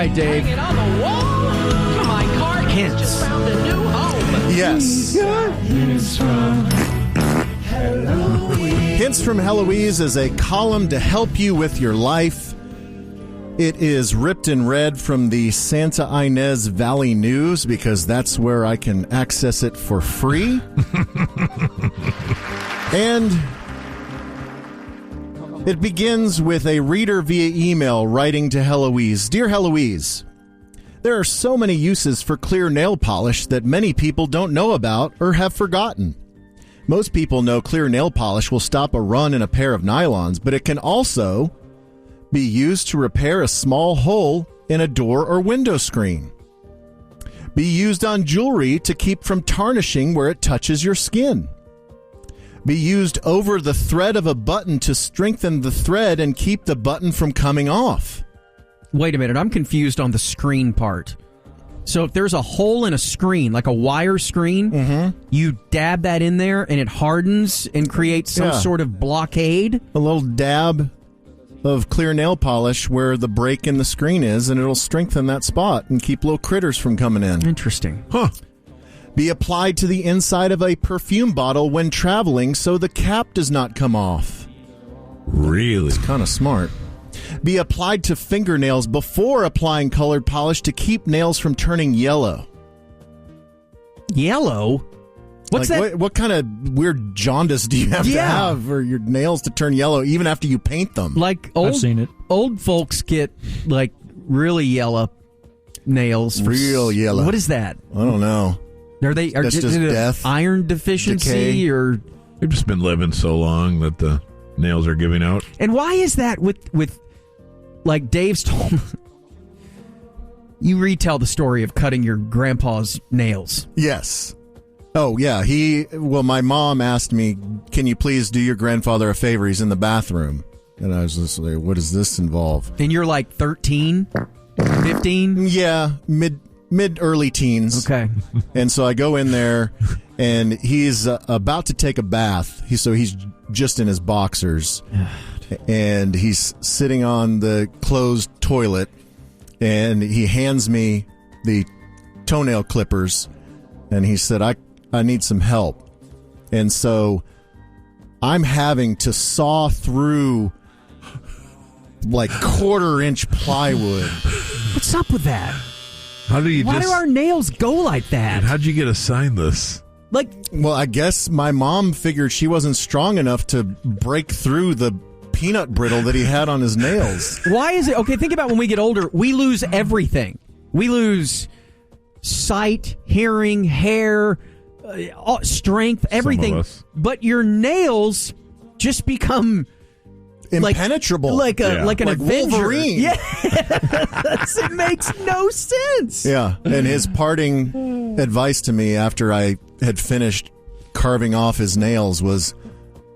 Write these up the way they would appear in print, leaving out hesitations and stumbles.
right, Dave. Hanging on the wall? My car Hints. just found a new home. Yes. Hints from Heloise is a column to help you with your life. It is ripped and read from the Santa Ynez Valley News because that's where I can access it for free. And it begins with a reader via email writing to Heloise. Dear Heloise, there are so many uses for clear nail polish that many people don't know about or have forgotten. Most people know clear nail polish will stop a run in a pair of nylons, but it can also be used to repair a small hole in a door or window screen. Be used on jewelry to keep from tarnishing where it touches your skin. Be used over the thread of a button to strengthen the thread and keep the button from coming off. Wait a minute, I'm confused on the screen part. So if there's a hole in a screen, like a wire screen, you dab that in there and it hardens and creates some sort of blockade? A little dab of clear nail polish where the break in the screen is, and it'll strengthen that spot and keep little critters from coming in. Interesting. Huh. Be applied to the inside of a perfume bottle when traveling so the cap does not come off. Really? It's kind of smart. Be applied to fingernails before applying colored polish to keep nails from turning yellow. Yellow? What's that? What kind of weird jaundice do you have to have for your nails to turn yellow even after you paint them? Like I've seen it. Old folks get like really yellow nails. Real yellow. What is that? I don't know. That's just death, iron deficiency, decay. or They've just been living so long that the nails are giving out. And why is that with like Dave's told? You retell the story of cutting your grandpa's nails. Yes. Oh, yeah. My mom asked me, can you please do your grandfather a favor? He's in the bathroom. And I was just like, what does this involve? And you're like 13, 15? Yeah, early teens. Okay. And so I go in there, and he's about to take a bath. He's just in his boxers, and he's sitting on the closed toilet, and he hands me the toenail clippers, and he said, I need some help. And so I'm having to saw through like 1/4-inch plywood. What's up with that? Why do our nails go like that? And how'd you get assigned this? Well, I guess my mom figured she wasn't strong enough to break through the peanut brittle that he had on his nails. Why is it? Okay, think about when we get older, we lose everything. We lose sight, hearing, hair, strength, everything. But your nails just become impenetrable, like an Avenger. Wolverine. Yeah, it makes no sense. Yeah, and his parting advice to me after I had finished carving off his nails was,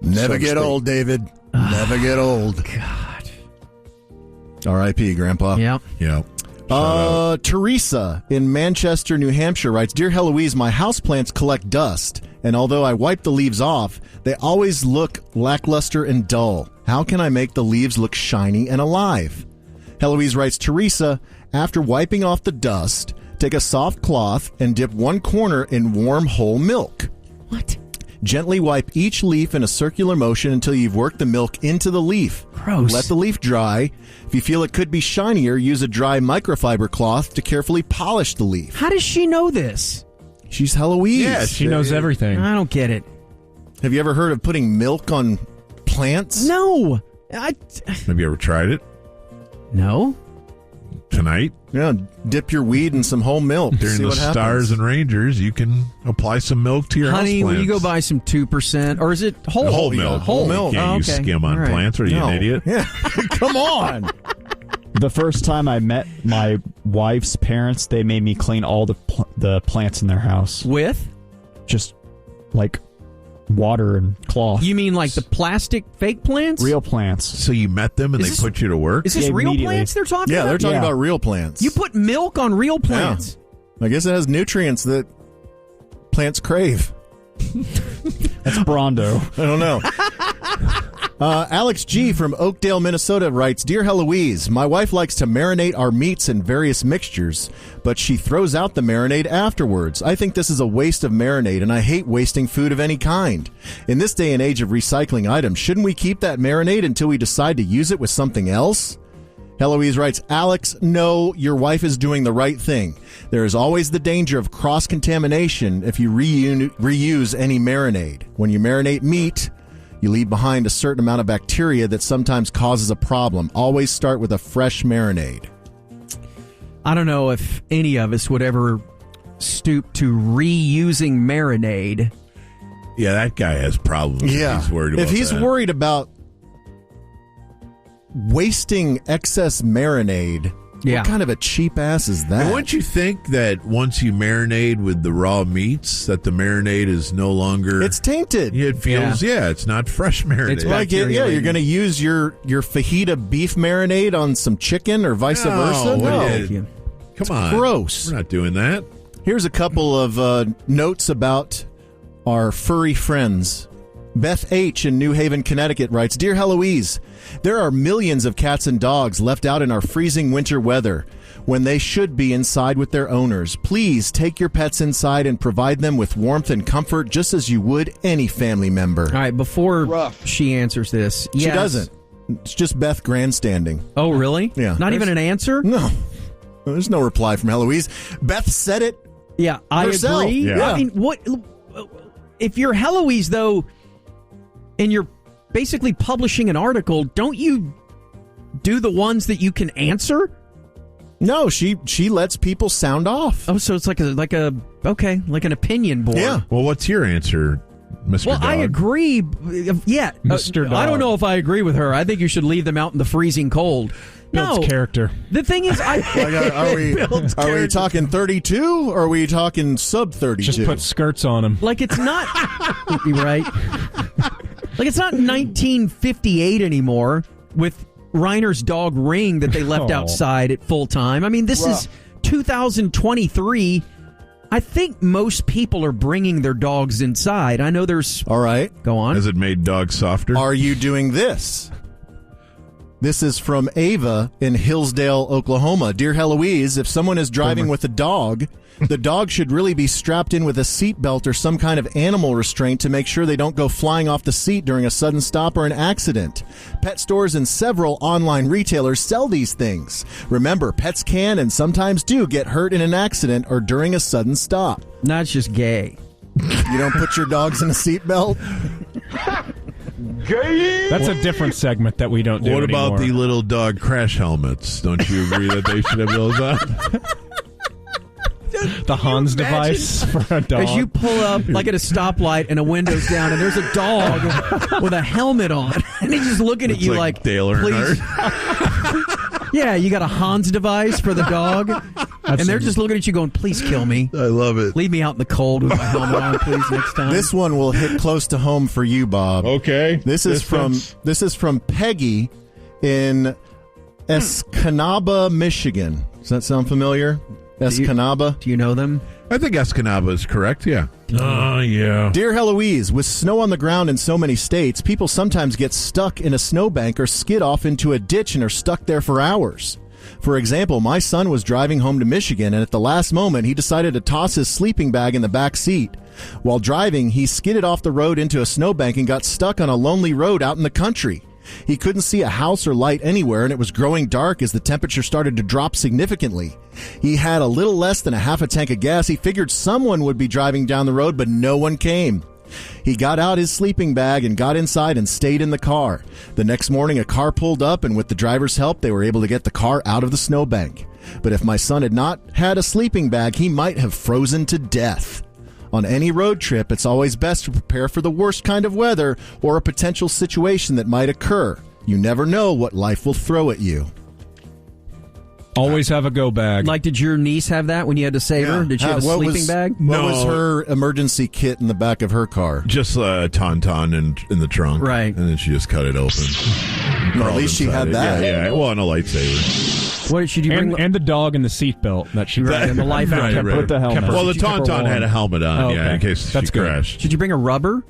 "Never get old, David. Never get old." God. R.I.P. Grandpa. Yep. Yeah. Teresa in Manchester, New Hampshire writes, Dear Heloise, my houseplants collect dust, and although I wipe the leaves off, they always look lackluster and dull. How can I make the leaves look shiny and alive? Heloise writes, Teresa, after wiping off the dust, take a soft cloth and dip one corner in warm whole milk. What? Gently wipe each leaf in a circular motion until you've worked the milk into the leaf. Gross. Let the leaf dry. If you feel it could be shinier, use a dry microfiber cloth to carefully polish the leaf. How does she know this? She's Heloise. Yeah, she knows everything. I don't get it. Have you ever heard of putting milk on plants? No. Have you ever tried it? No. Tonight? Yeah, dip your weed in some whole milk. During see the what happens. Stars and Rangers, you can apply some milk to your Honey, houseplants. will you go buy some 2%? Or is it whole? Whole milk. Whole milk. You can't use skim on plants. Are you an idiot? Yeah. Come on. The first time I met my wife's parents, they made me clean all the plants in their house. With? Just like water and cloth. You mean like the plastic fake plants? Real plants. So you met them and they put you to work? Is this real plants they're talking about? Yeah, they're talking about real plants. You put milk on real plants? Yeah. I guess it has nutrients that plants crave. That's Brondo. I don't know. Alex G. from Oakdale, Minnesota writes, Dear Heloise, my wife likes to marinate our meats in various mixtures, but she throws out the marinade afterwards. I think this is a waste of marinade, and I hate wasting food of any kind. In this day and age of recycling items, shouldn't we keep that marinade until we decide to use it with something else? Heloise writes, Alex, no, your wife is doing the right thing. There is always the danger of cross-contamination if you reuse any marinade. When you marinate meat, you leave behind a certain amount of bacteria that sometimes causes a problem. Always start with a fresh marinade. I don't know if any of us would ever stoop to reusing marinade. Yeah, that guy has problems. Yeah. He's worried about if he's that. worried about wasting excess marinade, Yeah. what kind of a cheap ass is that? And wouldn't you think that once you marinate with the raw meats, that the marinade is no longer... It's tainted. It feels, it's not fresh marinade. It's Like you're going to use your fajita beef marinade on some chicken or vice versa? No. Come on. Gross. We're not doing that. Here's a couple of notes about our furry friends. Beth H. in New Haven, Connecticut writes, Dear Heloise, there are millions of cats and dogs left out in our freezing winter weather when they should be inside with their owners. Please take your pets inside and provide them with warmth and comfort just as you would any family member. All right, before she answers this. She doesn't. It's just Beth grandstanding. Oh, really? Yeah. Not even an answer? No. There's no reply from Heloise. Beth said it. Yeah, I herself. agree. Yeah. I mean, what if you're Heloise, though, and you're basically publishing an article, don't you do the ones that you can answer? No, she lets people sound off. Oh, so it's like an opinion board. Yeah. Well, what's your answer, Mr. Well, Dog? I agree. Yeah, Mr. Dog. I don't know if I agree with her. I think you should leave them out in the freezing cold. Builds character. The thing is, Are we talking 32 or are we talking sub 32? Just put skirts on them. like it's not right. Like it's not 1958 anymore with Reiner's dog Ring that they left outside at full time. I mean, this is 2023. I think most people are bringing their dogs inside. I know there's... All right. Go on. Has it made dogs softer? Are you doing this? This is from Ava in Hillsdale, Oklahoma. Dear Heloise, if someone is driving with a dog, the dog should really be strapped in with a seatbelt or some kind of animal restraint to make sure they don't go flying off the seat during a sudden stop or an accident. Pet stores and several online retailers sell these things. Remember, pets can and sometimes do get hurt in an accident or during a sudden stop. No, it's just gay. You don't put your dogs in a seatbelt? That's a different segment that we don't do What about anymore. the little dog crash helmets? Don't you agree that they should have those on? The Hans device for a dog. As you pull up, like at a stoplight and a window's down and there's a dog with a helmet on. And he's just looking at It's you like like, Dale please. Yeah, you got a Hans device for the dog. And they're just looking at you going, please kill me. I love it. Leave me out in the cold with my helmet on, please, next time. This one will hit close to home for you, Bob. Okay. This is from Peggy in Escanaba, Michigan. Does that sound familiar? Escanaba? Do you know them? I think Escanaba is correct, yeah. Oh, yeah. Dear Heloise, with snow on the ground in so many states, people sometimes get stuck in a snowbank or skid off into a ditch and are stuck there for hours. For example, my son was driving home to Michigan, and at the last moment, he decided to toss his sleeping bag in the back seat. While driving, he skidded off the road into a snowbank and got stuck on a lonely road out in the country. He couldn't see a house or light anywhere, and it was growing dark as the temperature started to drop significantly. He had a little less than a half a tank of gas. He figured someone would be driving down the road, but no one came. He got out his sleeping bag and got inside and stayed in the car. The next morning, a car pulled up, and with the driver's help, they were able to get the car out of the snowbank. But if my son had not had a sleeping bag, he might have frozen to death. On any road trip, it's always best to prepare for the worst kind of weather or a potential situation that might occur. You never know what life will throw at you. Always have a go bag. Like, did your niece have that when you had to save her? Did she have a sleeping bag? What was her emergency kit in the back of her car? Just a tauntaun in the trunk. Right. And then she just cut it open. Well, at least she had that. Yeah. Well, and a lightsaber. What should you bring? And the dog in the seatbelt that she and the life Right, jacket. right. Put the helmet. Well, the She kept her tauntaun warm. had a helmet on, Oh, okay. in case That's she good. crashed. Should you bring a rubber?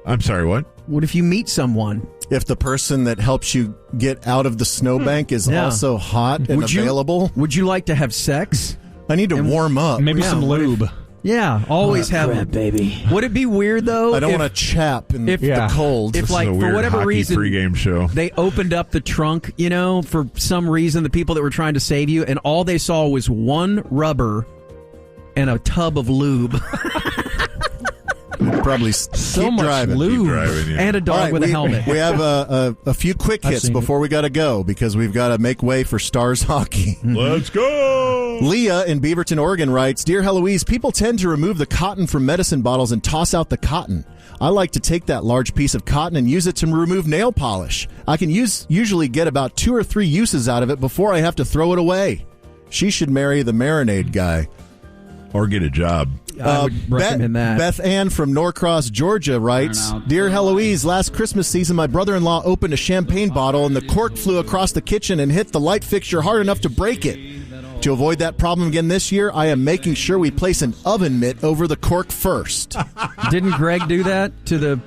I'm sorry, what? What if you meet someone? If the person that helps you get out of the snowbank is also hot and available. Would you like to have sex? I need to warm up. Maybe some lube. Yeah, always have crap, baby. Would it be weird though? I don't want to chap in the cold. If, This like, is a for weird whatever hockey reason, pregame show. they opened up the trunk, for some reason, the people that were trying to save you, and all they saw was one rubber and a tub of lube. Probably So keep much driving. lube. Keep driving, yeah. And a dog All right, with a helmet. We have a few quick hits seen before we got to go because we've got to make way for Stars hockey. Let's go! Leah in Beaverton, Oregon writes, Dear Heloise, people tend to remove the cotton from medicine bottles and toss out the cotton. I like to take that large piece of cotton and use it to remove nail polish. I can usually get about 2 or 3 uses out of it before I have to throw it away. She should marry the marinade guy. Or get a job. I would recommend that. Beth Ann from Norcross, Georgia writes, Dear Heloise, last Christmas season my brother-in-law opened a champagne bottle and the cork flew across the kitchen and hit the light fixture hard enough to break it. To avoid that problem again this year, I am making sure we place an oven mitt over the cork first. Didn't Greg do that to the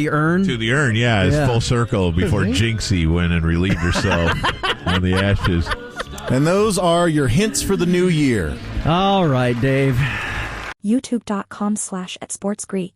urn? To the urn, yeah. It's full circle before Jinxie went and relieved herself on the ashes. And those are your hints for the new year. All right, Dave. YouTube.com/@SportsGreek